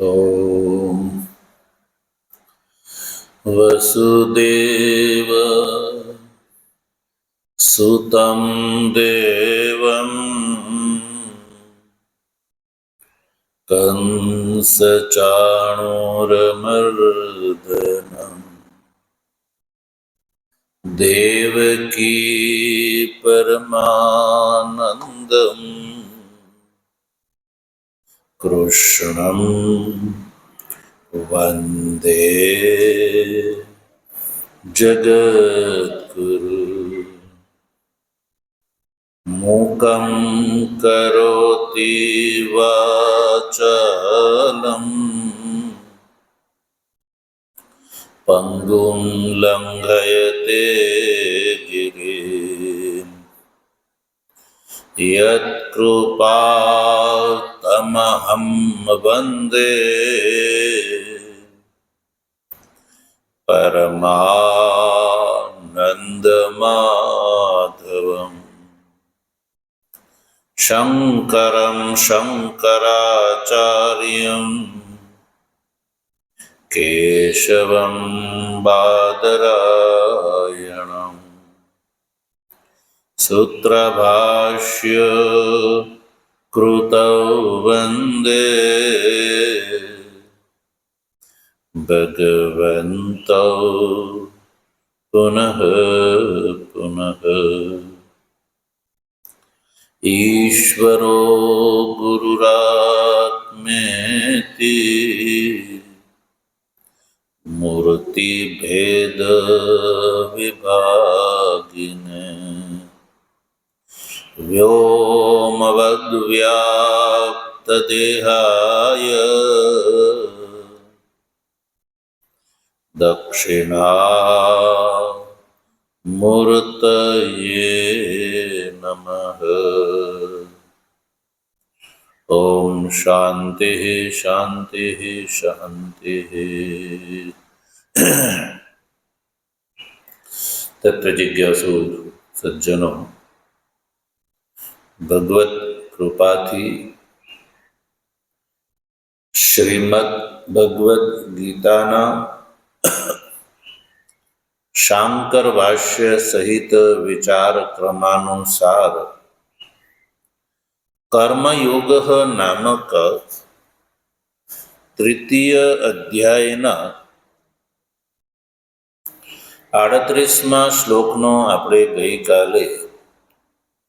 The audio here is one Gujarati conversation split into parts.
ॐ वसुदेव सुतं देवं कंसचाणूरमर्दनं देवकी परमानन्दं कृष्णं वन्दे जगद्गुरु। मूकं करोति वाचालं पङ्गुं लङ्घयते गिरिं यत्कृपातमहं वन्दे परमानन्दमाधवम् शङ्करं शङ्कराचार्यं केशवं बादरायणं सूत्रभाष्य कृतौ वन्दे भगवन्तौ पुनः पुनः। ईश्वरो गुरुरात्मेति मूर्तिभेदविभागिने व्योमवद्व्याप्तदेहाय दक्षिणामूर्तये नमः। ओम शांति शांति शांति। तत्व जिज्ञासु सज्जनों, भगवत कृपाथी श्रीमद भगवद गीताना शांकर भाष्य सहित विचार क्रमानुसार कर्मयोग नामक तृतीय अध्यायना 38મા શ્લોકનો આપણે ગઈકાલે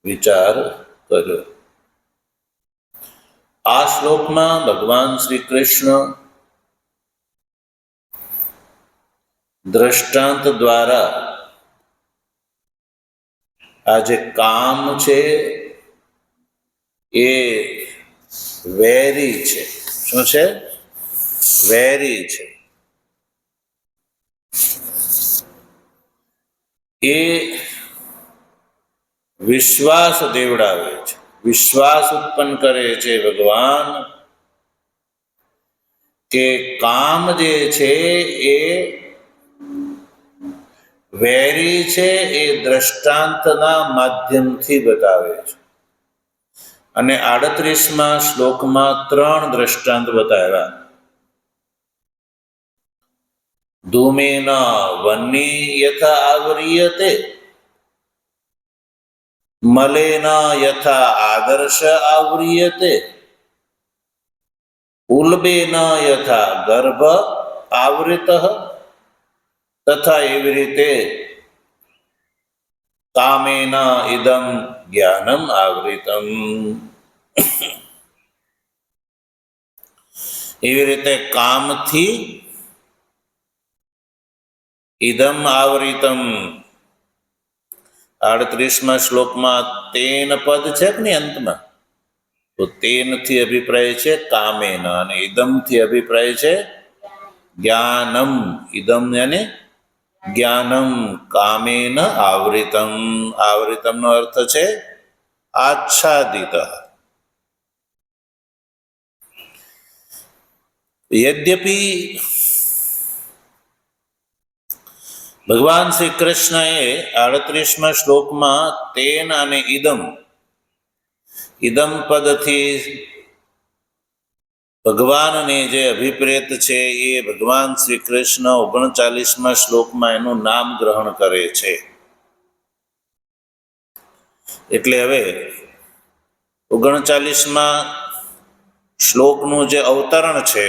વિચાર કર્યો। આ શ્લોકમાં ભગવાન શ્રી કૃષ્ણ દ્રષ્ટાંત દ્વારા આ જે કામ છે એ વેરી છે। શું છે? વેરી છે। એ વિશ્વાસ દેવડાવે છે, વિશ્વાસ ઉત્પન્ન કરે છે ભગવાન કે કામ જે છે એ વેરી છે, એ દ્રષ્ટાંતના માધ્યમથી બતાવે છે। અને 38મા શ્લોકમાં 3 દ્રષ્ટાંત બતાવ્યા। ધૂમેન વહ્નિ યથા આવ્રિયતે, મલેન યથા આદર્શ આવ્રિયતે, ઉલ્બેન યથા ગર્ભ આવૃતઃ, તથા એવી રીતે કામેન ઇદમ જ્ઞાનમ આવૃતમ। એવી રીતે કામથી ઇદમ આવૃતમ। 38મા શ્લોકમાં તેન પદ છે કે નહીં અંતમાં, તો તેનથી અભિપ્રાય છે કામેન, અને ઇદમથી અભિપ્રાય છે જ્ઞાનમ। ઇદમ યાને જ્ઞાનમ કામેન આવૃતમ। આવૃતમનો અર્થ છે આચ્છાદિત। યદ્યપિ ભગવાન શ્રી કૃષ્ણએ 38મા શ્લોકમાં તેન અને ઇદમ પદથી ભગવાનને જે અભિપ્રેત છે એ ભગવાન શ્રી કૃષ્ણ 39મા શ્લોકમાં એનું નામ ગ્રહણ કરે છે. એટલે હવે 39મા શ્લોકનું જે અવતરણ છે,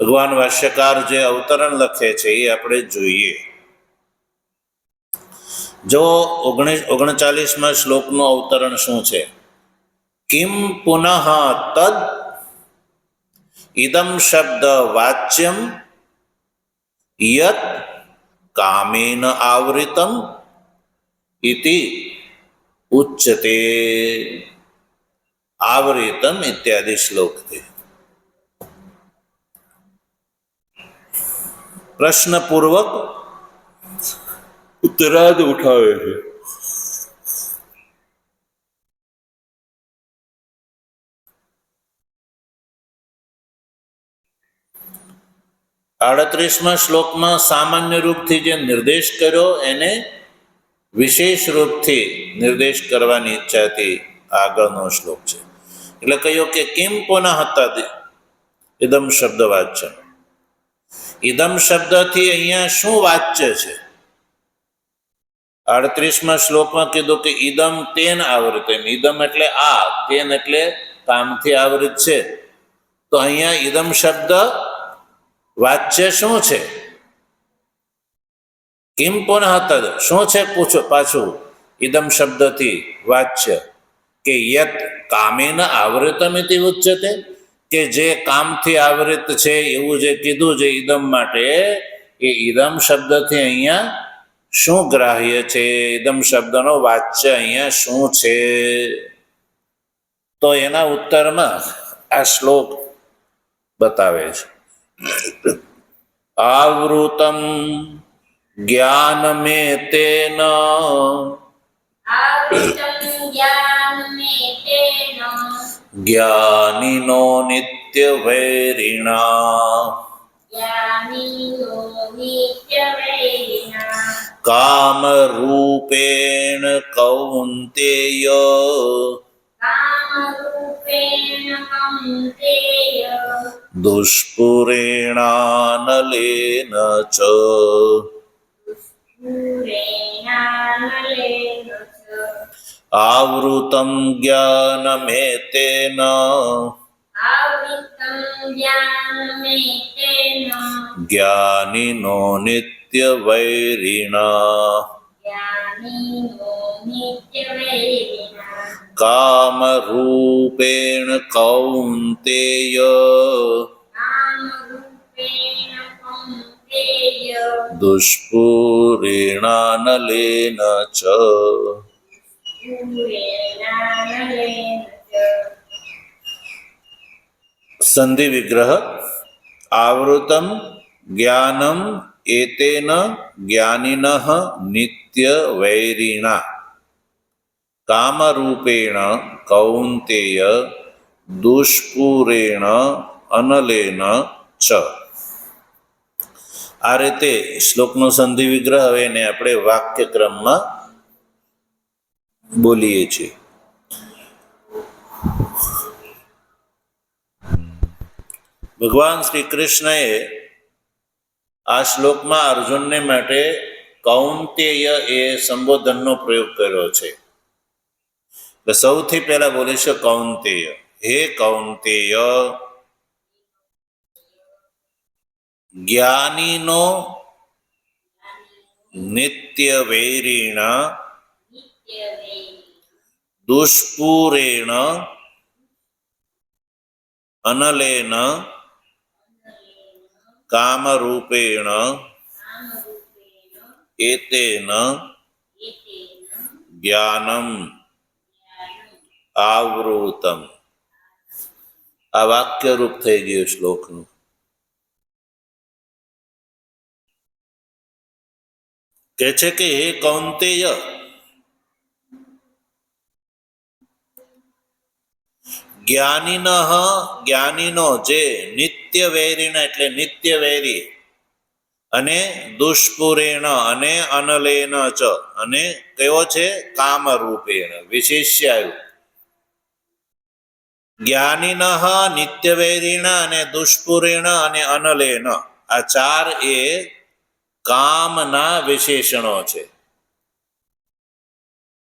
ભગવાન ભાષ્યકાર જે અવતરણ લખે છે એ આપણે જોઈએ. જો 39મા શ્લોકનું અવતરણ શું છે? કિમ પુનઃ તદ ઇદમ શબ્દ વાચ્યમ યત કામેન આવૃતમ ઇતિ ઉચ્યતે. આવૃતમ ઇત્યાદિ શ્લોકથી પ્રશ્નપૂર્વક ઉત્તરાદ ઉઠાવે છે. આડત્રીસમા શ્લોકમાં સામાન્ય રૂપથી જે નિર્દેશ કર્યો એને વિશેષ રૂપથી નિર્દેશ કરવાની ઈચ્છાથી આગળનો શ્લોક છે. એટલે કહ્યું કે કિમ પુનઃ તદ ઇદમ શબ્દ વાચ્ય. ઇદમ શબ્દથી અહીંયા શું વાચ્ય છે? 38મા શ્લોકમાં કીધું કે ઇદમ તેન આવૃત. ઇદમ એટલે આ, તેન એટલે કામથી આવૃત છે. તો અહીંયા ઇદમ શબ્દ વાચ્ય શું છે? કિમ પુનઃ તદ શું છે? પૂછો પાછું ઇદમ શબ્દથી વાચ્ય કે યત કામેન આવૃતમ ઇતિ ઉચ્યતે, કે જે કામથી આવૃત છે એવું જે કીધું છે ઇદમ માટે, એ ઇદમ શબ્દથી અહીંયા શું ગ્રાહ્ય છે? ઇદમ શબ્દનો વાચ્ય અહીંયા શું છે? તો એના ઉત્તરમાં આ શ્લોક બતાવે છે. આવૃતમ જ્ઞાનમેતેન જ્ઞાનિનો નિત્યવૈરિણા કામરૂપેણ કૌન્તેય દુષ્પુરેણાનલેન ચ. આવૃતમ જ્ઞાનમેતેન જ્ઞાનિનો નિત્યવૈરિણા કામરૂપેણ કૌન્તેય દુષ્પુરેણાનલેન ચ. સંધિ વિગ્રહ. આવૃતમ જ્ઞાનમ એતેન જ્ઞાનિનઃ નિત્યવૈરિણા કામરૂપેણ કૌન્તેય દુષ્પુરેણ અનલેન ચ. આ રીતે શ્લોકનો સંધિ વિગ્રહ હવે એને આપણે વાક્યક્રમમાં બોલીએ છીએ. ભગવાન શ્રી કૃષ્ણએ આ શ્લોકમાં અર્જુનને માટે કૌંતેય એ સંબોધનનો પ્રયોગ કર્યો છે. સૌથી પહેલા બોલે છે કૌંતેય. હે કૌંતેય, જ્ઞાનીનો નિત્યવૈરિણા દુષ્પુરેણ અનલેન કામરૂપેણ એતેન જ્ઞાનમ આવૃતમ. આ વાક્યરૂપ થઈ ગયું શ્લોકનું. કહે છે કે હે કૌંતેય, જ્ઞાનીનો જે નિત્યવૈરીણ એટલે નિત્યવૈરી, અને દુષ્પુરેણ અને અનલેન ચ, અને કયો છે કામરૂપેણ વિશેષ્યાયુ. જ્ઞાનીન નિત્યવૈરીણ અને દુષ્પુરેણ અને અનલેન, આ ચાર એ કામના વિશેષણો છે.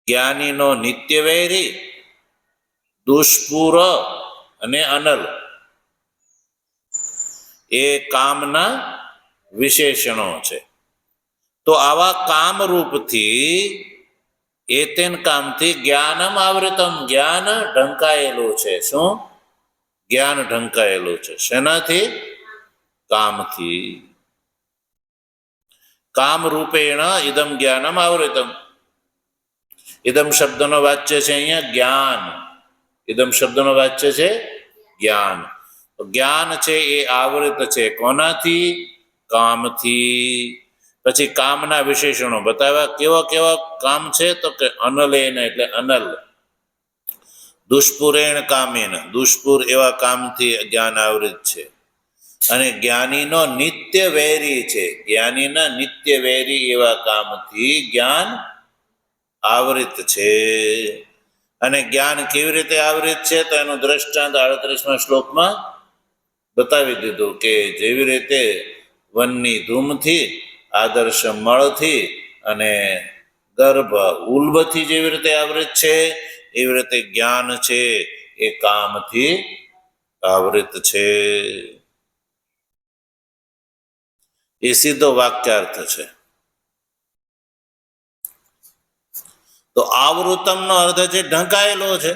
જ્ઞાનીનો નિત્યવૈરી, દુષ્પુર અને અનલ એ કામના વિશેષણો છે. તો આવા કામરૂપથી એતેન કામથી જ્ઞાનમ આવૃતમ, જ્ઞાન ઢંકાયેલું છે. શું? જ્ઞાન ઢંકાયેલું છે. શેનાથી? કામથી. કામ રૂપેણ ઇદમ જ્ઞાનમ આવૃતમ. ઇદમ શબ્દનો વાચ્ય છે અહીંયા જ્ઞાન. ઇદમ શબ્દનો વાચ્ય છે જ્ઞાન. જ્ઞાન છે એ આવૃત છે કોનાથી? કામથી. પછી કામના વિશેષણો બતાવ્યા. કેવા કેવા કામ છે? તો કે અનલેન એટલે અનલ, દુષ્પુરેણ કામેન, દુષ્પુર એવા કામથી જ્ઞાન આવૃત છે. અને જ્ઞાનીનો નિત્ય વૈરી છે, જ્ઞાનીના નિત્ય વૈરી એવા કામથી જ્ઞાન આવૃત છે. અને જ્ઞાન કેવી રીતે આવૃત છે? તો એનું દ્રષ્ટાંત 38મા શ્લોકમાં બતાવી દીધું કે જેવી રીતે વનની ધૂમથી, આદર્શ મળથી અને ગર્ભ ઉલ્બથી જેવી રીતે આવૃત છે, એવી રીતે જ્ઞાન છે એ કામથી આવૃત છે. એ સીધો વાક્યાર્થ છે. તો આવૃતમનો અર્થ છે ઢંકાયેલો છે.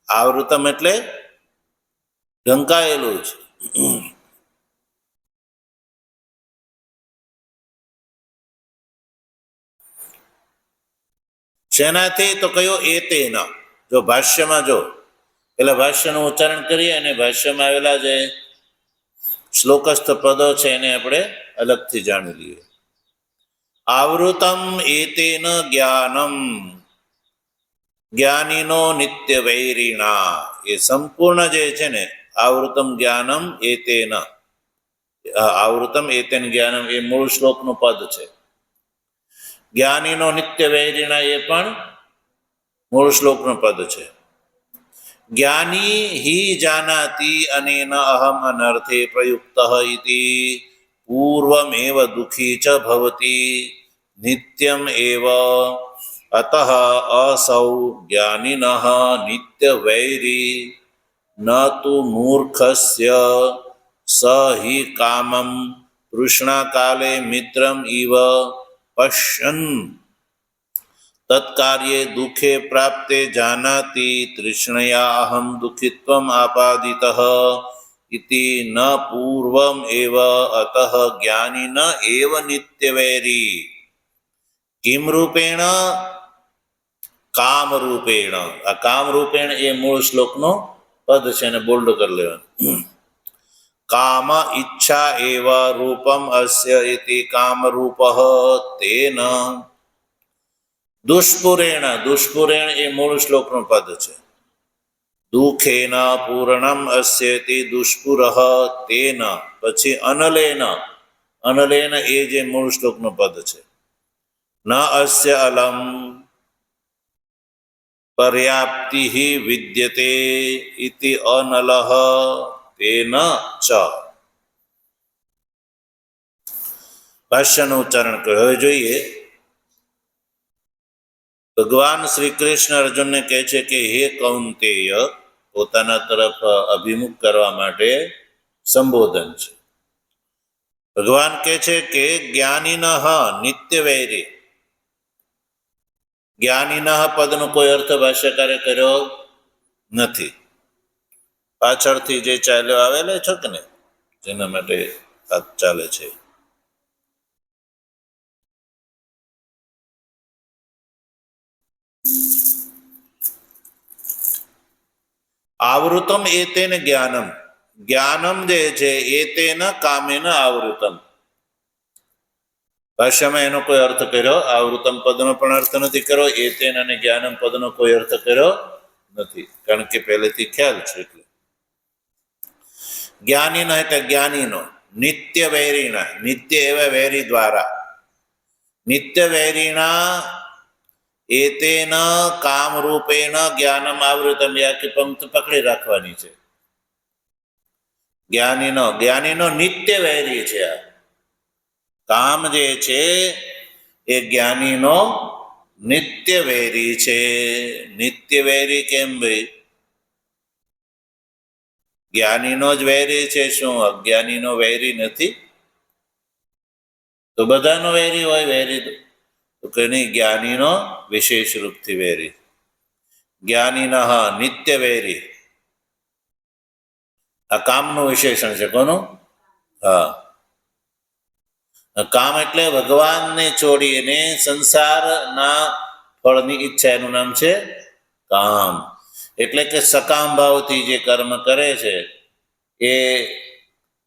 આવૃતમ એટલે ઢંકાયેલું છે. શેનાથી? તો કયો? એતેન. જો ભાષ્યમાં જો પેલા ભાષ્યનું ઉચ્ચારણ કરીએ અને ભાષ્યમાં આવેલા જે શ્લોકસ્થ પદો છે એને આપણે અલગથી જાણી લઈએ. આવૃતમ એતેન જ્ઞાનમ જ્ઞાનીનો નિત્ય વૈરીણા. એ સંપૂર્ણ જે છે ને આવૃતમ જ્ઞાનમ એતેન, આવૃતમ એતેન જ્ઞાનમ એ મૂળ શ્લોકનું પદ છે. જ્ઞાનીનો નિત્ય વૈરીણા એ પણ મૂળ શ્લોકનું પદ છે. જ્ઞાની હિ જાનાતિ અનેન અહમ અનર્થે પ્રયુક્ત ઇતિ પૂર્વમેવ દુઃખી ચ ભવતિ નિત્યમ એવ અતઃ અસૌ જ્ઞાનિનઃ નિત્ય વૈરી ન તુ મૂર્ખસ્ય સ હિ કામમ તૃષ્ણાકાલે મિત્રમ ઇવ પશ્યન તત્કાર્યે દુઃખે પ્રાપ્તે જાનાતિ તૃષ્ણયા અહમ દુઃખિત્વમ આપાદિતઃ ઇતિ ન પૂર્વમ એવ અતઃ જ્ઞાનિન એવ નિત્યવૈરી. કિમ રૂપેણ? કામ રૂપેણ. આ કામ રૂપેણ એ મૂળ શ્લોકનો પદ છે, એને બોલ્ડ કરી લેવાનું. કામ ઈચ્છા એવ રૂપમ અસ્ય ઇતિ કામ રૂપઃ તેન. દુષ્પુરેણ, દુષ્પુરેણ એ મૂળ શ્લોકનું પદ છે. દુઃખેન પૂર્ણમ અસ્યેતિ દુષ્પુરઃ તેન. પછી અનલેન, અનલેન એ જે મૂળ શ્લોકનું પદ છે. ન અસ્ય અલમ પર્યાપ્તિ વિદ્યતે ઇતિ અનલઃ તેન ચ. ભાષ્યનું ઉચ્ચારણ કર્યું. હવે જોઈએ ભગવાન શ્રી કૃષ્ણ અર્જુનને કહે છે કે હે કૌંતેય, પોતાના તરફ અભિમુખ કરવા માટે સંબોધન છે. ભગવાન કહે છે કે જ્ઞાનીનઃ નિત્ય વૈરી. જ્ઞાનીનઃ પદનો કોઈ અર્થ ભાષ્યકારે કર્યો નથી. પાછળથી જે ચાલ્યો આવેલો છે કે ને, જેના માટે ચાલે છે. આવૃતમ એતેન જ્ઞાનમ, જ્ઞાનમ જે છે એતેન કામેન આવૃતમ. ભાષામાં એનો કોઈ અર્થ કર્યો, આવૃતમ પદનો પણ અર્થ નથી કર્યો, એતેન અને જ્ઞાનમ પદનો કોઈ અર્થ કર્યો નથી, કારણ કે પહેલેથી ખ્યાલ છે. એટલે જ્ઞાનીનો એટલે જ્ઞાનીનો, નિત્ય વૈરીણા, નિત્ય એવા વૈરી દ્વારા, નિત્ય વૈરીણા એતેન કામ રૂપેણ જ્ઞાનમ આવૃતમ. આખી પંક્તિ પકડી રાખવાની છે. જ્ઞાનીનો નિત્ય વૈરી છે. આ કામ જે છે એ જ્ઞાનીનો નિત્ય વૈરી છે. નિત્ય વૈરી કેમ ભાઈ? જ્ઞાનીનો જ વૈરી છે, શું અજ્ઞાનીનો વૈરી નથી? તો બધાનો વૈરી હોય વૈરી તો કે નહીં, જ્ઞાનીનો વિશેષ રૂપથી વૈરી. જ્ઞાનીનઃ નિત્ય વૈરી. આ કામનું વિશેષણ છે. કોનું? હા, કામ એટલે ભગવાનને છોડીને સંસારના ફળની ઈચ્છા, એનું નામ છે કામ. એટલે કે સકામ ભાવથી જે કર્મ કરે છે એ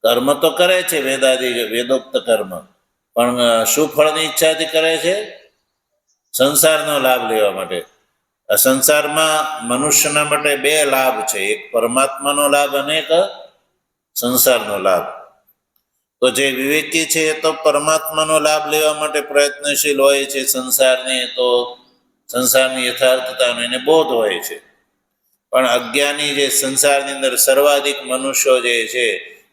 કર્મ તો કરે છે, વેદોક્ત કર્મ, પણ શું ફળની ઈચ્છાથી કરે છે? સંસારનો લાભ લેવા માટે. આ સંસારમાં મનુષ્યના માટે બે લાભ છે, એક પરમાત્માનો લાભ અને એક સંસારનો લાભ. તો જે વિવેકી છે એ તો પરમાત્માનો લાભ લેવા માટે પ્રયત્નશીલ હોય છે. સંસારની યથાર્થતાનો એને બોધ હોય છે. પણ અજ્ઞાની જે સંસારની અંદર સર્વાધિક મનુષ્યો જે છે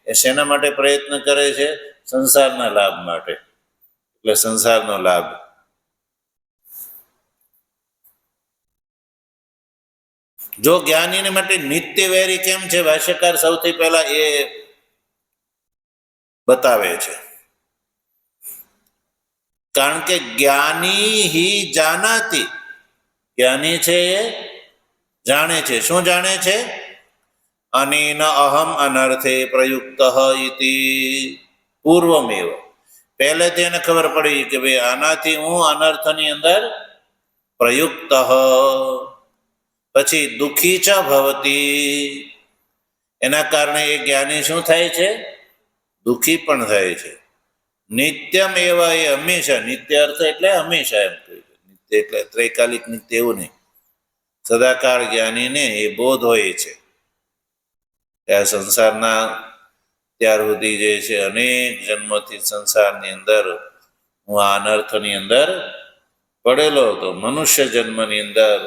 એ શેના માટે પ્રયત્ન કરે છે? સંસારના લાભ માટે. એટલે સંસારનો લાભ. જો જ્ઞાનીને માટે નિત્ય વૈરી કેમ છે, ભાષ્યકાર સૌથી પહેલા એ બતાવે છે. કારણ કે જ્ઞાની હિ જાનાતિ. જ્ઞાની છે એ જાણે છે. શું જાણે છે? અનેન અહમ અનર્થે પ્રયુક્ત ઇતિ પૂર્વમેવ. પહેલેથી એને ખબર પડી કે ભાઈ આનાથી હું અનર્થની અંદર પ્રયુક્ત. પછી દુઃખી ચ ભવતી. એના કારણે એ જ્ઞાની શું થાય છે? દુઃખી પણ થાય છે. નિત્યમ એવા, એ હંમેશા. નિત્ય અર્થ એટલે હંમેશા એમ કહ્યું. નિત્ય એટલે ત્રૈકાલિક નિત્ય એવું નહીં. સદાકાળ જ્ઞાનીને એ બોધ હોય છે આ સંસારના ત્યાર સુધી જે છે અનેક જન્મથી સંસારની અંદર હું આ અનર્થની અંદર પડેલો હતો. મનુષ્ય જન્મની અંદર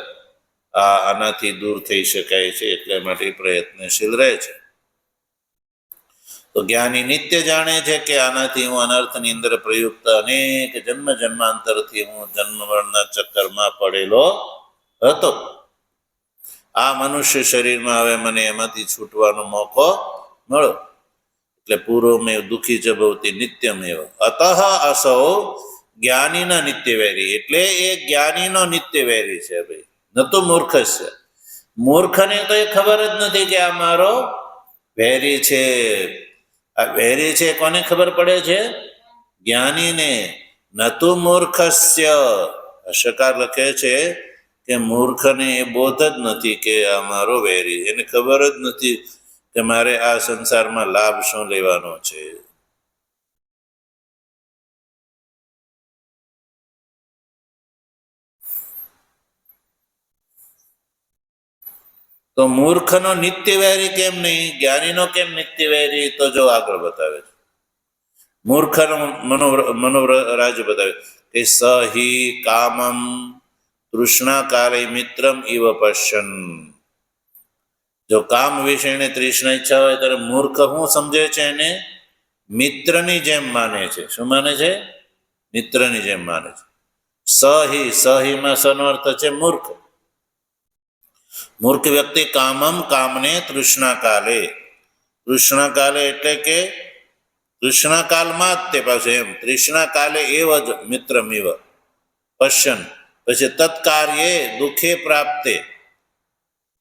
આનાથી દૂર થઈ શકાય છે, એટલે માટે પ્રયત્નશીલ રહે છે. તો જ્ઞાની નિત્ય જાણે છે કે આનાથી હું અનર્થની અંદર પ્રયુક્ત અનેક જન્માંતરથી હું જન્મ મરણના ચક્કરમાં પડેલો હતો. આ મનુષ્ય શરીરમાં હવે મને એમાંથી છૂટવાનો મોકો મળ્યો. એટલે પૂર્વમેવ દુઃખી જ ભવતી નિત્યમેવ. અતઃ અસૌ જ્ઞાનીના નિત્ય વૈરી. એટલે એ જ્ઞાનીનો નિત્ય વૈરી છે ભાઈ. ન તો મૂર્ખ છે. મૂર્ખને તો એ ખબર જ નથી કે આ મારો વૈરી છે. આ વૈરી છે કોને ખબર પડે છે? જ્ઞાનીને. ન તો મૂર્ખસ્ય. ભાષ્યકાર લખે છે કે મૂર્ખને એ બોધ જ નથી કે આ મારો વૈરી. એને ખબર જ નથી કે મારે આ સંસારમાં લાભ શું લેવાનો છે. તો મૂર્ખનો નિત્ય વૈરી કેમ નહીં, જ્ઞાનીનો કેમ નિત્ય વૈરી? તો જો આગળ બતાવે છે. મૂર્ખનો મનોરાજ બતાવે કે સહી કામમ તૃષ્ણા કાલે મિત્રમ ઇવ પશ્યન. જો કામ વિશે એને તૃષ્ણા ઈચ્છા હોય ત્યારે મૂર્ખ શું સમજે છે? એને મિત્રની જેમ માને છે. શું માને છે? મિત્રની જેમ માને છે. સહીમાં સનો અર્થ છે મૂર્ખ. મૂર્ખ વ્યક્તિ કામમ કામને તૃષ્ણા કાલે. તૃષ્ણા કાલે એટલે કે તૃષ્ણા કાલમાં જ તે પાસે એમ. તૃષ્ણા કાલે એવ જ મિત્રમિવ પશ્યન. પછી તત્કાર્યે દુઃખે પ્રાપ્તે.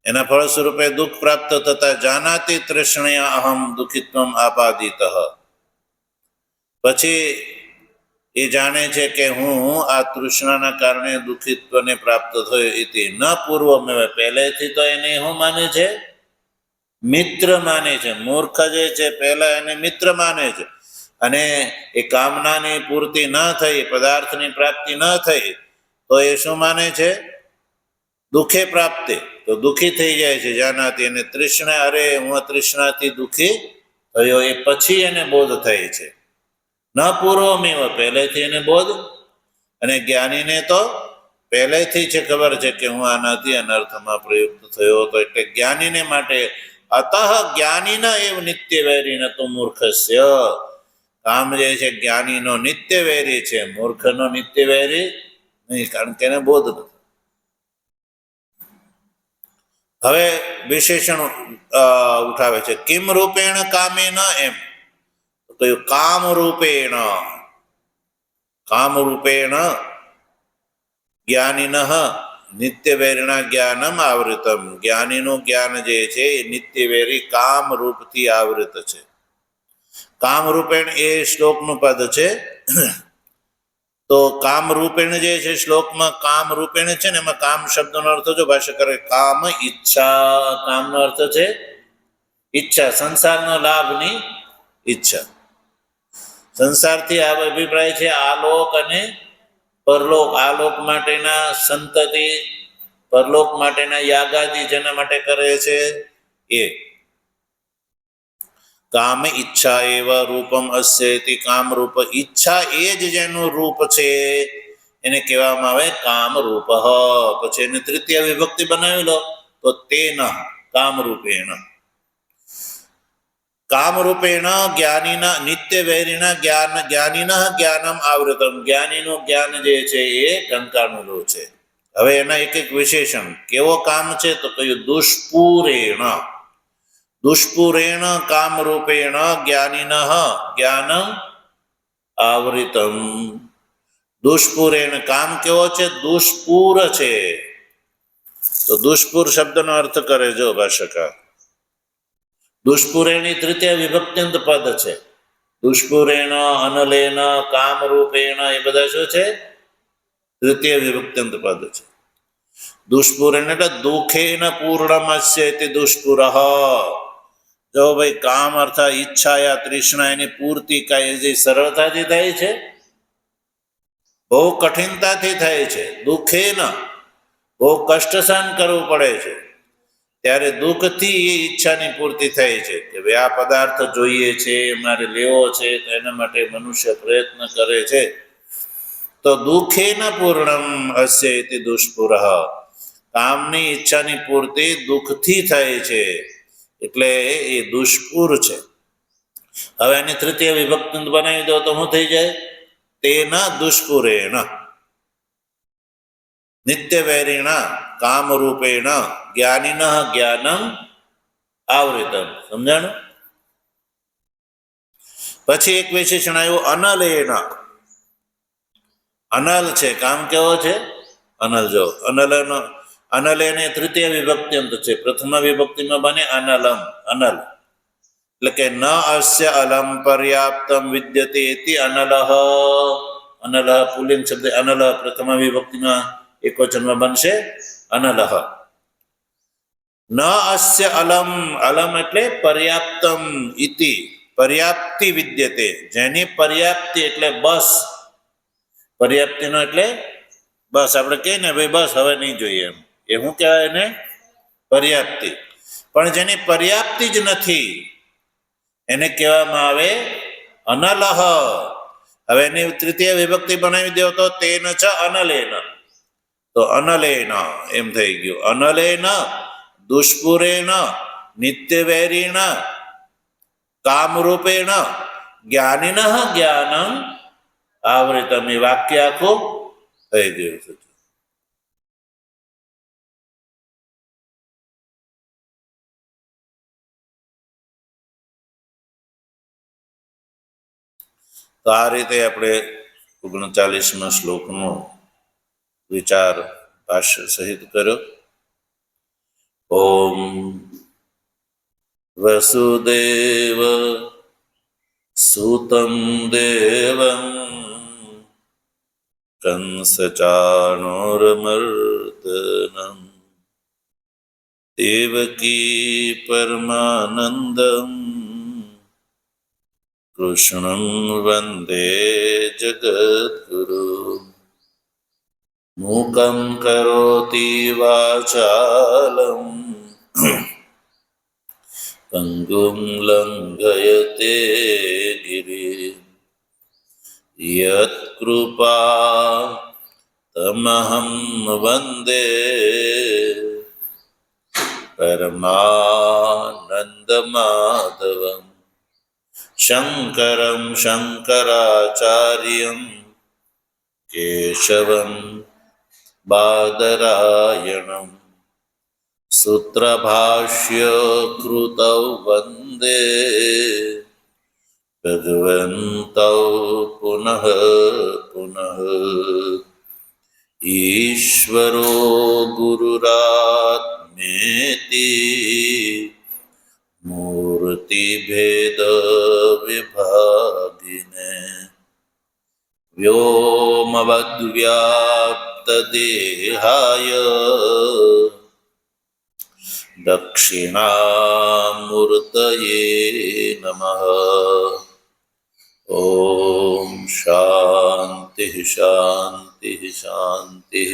એના ફળ સ્વરૂપે દુઃખ પ્રાપ્ત થતા જાનાતિ તૃષ્ણયા અહમ દુઃખિત્વમ આપાદિત. પછી એ જાણે છે કે હું આ તૃષ્ણાના કારણે દુઃખિત્વને પ્રાપ્ત થયો. ઇતિ ન પૂર્વમેવ. પહેલેથી તો એને શું માને છે? મિત્ર માને છે. મૂર્ખ જે છે પહેલા એને મિત્ર માને છે. અને એ કામનાની પૂર્તિ ન થઈ, પદાર્થની પ્રાપ્તિ ન થઈ તો એ શું માને છે? દુઃખે પ્રાપ્તે. તો દુઃખી થઈ જાય છે. જાનાતી. અને તૃષ્ણા, અરે હું તૃષ્ણાથી દુઃખી થયો, એ પછી એને બોધ થાય છે. ન પૂર્વમેવ. પહેલેથી એને બોધ. અને જ્ઞાનીને તો પહેલેથી છે ખબર છે કે હું આનાથી અનર્થમાં પ્રયુક્ત થયો હતો, એટલે જ્ઞાનીને માટે અતઃ જ્ઞાનીના એવ નિત્ય વૈરી ન તો મૂર્ખસ્ય. કામ જે છે જ્ઞાનીનો નિત્ય વૈરી છે, મૂર્ખનો નિત્ય વૈરી નહીં, કારણ કે એને બોધ નથી. હવે વિશેષણ ઉઠાવે છે. કિમ રૂપેણ કામે ન, એમ તો કામ રૂપેણ, કામ રૂપેણ જ્ઞાનીન નિત્ય વૈરિણા જ્ઞાનમ આવૃતમ. જ્ઞાનીનું જ્ઞાન જે છે એ નિત્ય વૈરી કામ રૂપથી આવૃત છે. કામ રૂપેણ એ શ્લોકનું પદ છે. તો કામ રૂપેણ જે છે શ્લોકમાં કામ રૂપેણ છે ને, એમાં કામ શબ્દનો અર્થ જો ભાષ્ય કરે કામ ઈચ્છા. કામનો અર્થ છે ઈચ્છા, સંસારનો લાભની ઈચ્છા. સંસારથી આ અભિપ્રાય છે આલોક અને પરલોક. આલોક માટેના સંતતિ, પરલોક માટેના યાગાદી જેના માટે કરે છે એ. કામ ઈચ્છા એવા રૂપમ અસ્યતિ. કામ રૂપ ઈચ્છા એ જ જેનું રૂપ છે એને કહેવામાં આવે કામ રૂપ. પછી એને તૃતીય વિભક્તિ બનાવી લો તો તેન કામ રૂપેણ. કામ રૂપેણ જ્ઞાનીના નિત્ય વૈરીના જ્ઞાન, જ્ઞાનીના જ્ઞાનમ આવૃતમ. જ્ઞાનીનું જ્ઞાન જે છે એ ઢંકાણું છે. હવે એના એક એક વિશેષણ. કેવો કામ છે તો કયું દુષ્પુરેણ. દુષ્પુરેણ કામ રૂપેણ જ્ઞાનીન જ્ઞાનમ આવૃતમ. દુષ્પુરેણ કામ કેવો છે? દુષ્પુર છે. તો દુષ્પુર શબ્દનો અર્થ કરે જો ભાષાકાર. દુષ્પુરેણી તૃતીય વિભક્ત્યંત પદ છે. દુષ્પુરેણ, અનલેન, કામ રૂપેણ એ બધા શું છે? તૃતીય વિભક્ત્યંત પદ છે. દુષ્પુરેણ એટલે દુઃખેન પૂર્ણમસ્ય ઇતિ દુષ્પુર. જો ભાઈ કામ અર્થાત ઈચ્છા યા તૃષ્ણા એની પૂર્તિ કાંઈ જે સરળતાથી થાય છે, બહુ કઠિનતાથી થાય છે. દુઃખેન બહુ કષ્ટ સહન કરવું પડે છે. ત્યારે દુઃખથી એ ઈચ્છાની પૂર્તિ થાય છે કે ભાઈ આ પદાર્થ જોઈએ છે, મારે લેવો છે, તો એના માટે મનુષ્ય પ્રયત્ન કરે છે. તો દુઃખેન પૂર્ણમ અસ્ય ઇતિ દુષ્પુર. કામની ઈચ્છાની પૂર્તિ દુઃખથી થાય છે, એટલે એ દુષ્પુર છે. હવે એની તૃતીય વિભક્તિ બનાવી દો તો શું થઈ જાય? તેના દુષ્પુરેણ નિત્ય વૈરીણા કામ રૂપેણ જ્ઞાનીન જ્ઞાનમ આવૃતમ. સમજાણું? પછી એક વિશેષણ આવ્યું અનલેન. અનલ છે. કામ કેવો છે? અનલ. જો અનલનો અનલેને તૃતીય વિભક્ત્યંત છે. પ્રથમ વિભક્તિમાં બને અનલમ. અનલ એટલે કે ન અસ્ય અલમ પર્યાપ્તમ વિદ્યતે ઇતિ અનલઃ. અનલઃ પુલ્લિંગ શબ્દ અનલઃ પ્રથમ વિભક્તિમાં એકવચનમાં બનશે અનલઃ. ન અસ્ય અલમ. અલમ એટલે પર્યાપ્તમ ઇતિ, પર્યાપ્તિ વિદ્યતે. જેની પર્યાપ્તિ એટલે બસ. પર્યાપ્તિનો એટલે બસ. આપણે કહીએ ને ભાઈ બસ હવે નહીં જોઈએ એમ, એ શું કહેવાય એને? પર્યાપ્તિ. પણ જેની પર્યાપ્તિ જ નથી એને કહેવામાં આવે અનલહ. હવે એની તૃતીય વિભક્તિ બનાવી દો તો તેન ચ અનલેન. તો અનલેન એમ થઈ ગયું. અનલેન દુષ્પુરેણ નિત્ય વૈરીણ કામરૂપેણ જ્ઞાનીન જ્ઞાનમ આવૃતમ. એ વાક્ય આખું થઈ ગયું છે. તો આ રીતે આપણે 39મા શ્લોકનો વિચાર ભાષ્ય સહિત કર્યો. ઓમ વસુદેવ સુતમ દેવમ કંસચાણૂરમર્દનમ દેવકી પરમાનંદમ કૃષ્ણં વંદે જગદ્ગુરુ. મૂકં કરોતિ વાચાલં પંગું લંઘયતે ગિરિં યત્કૃપા तमहं वन्दे परमानन्दमाधवम् शङ्करं शङ्कराचार्यं केशवं बादरायणम् सूत्रभाष्यकृतौ वन्दे भगवन्तौ पुनः पुनः। ईश्वरो गुरुरात्मेति मूर्तिभेदविभागिने व्योमवद्व्याप्तदेहाय दक्षिणामूर्तये नमः। ॐ शान्तिः शान्तिः शान्तिः।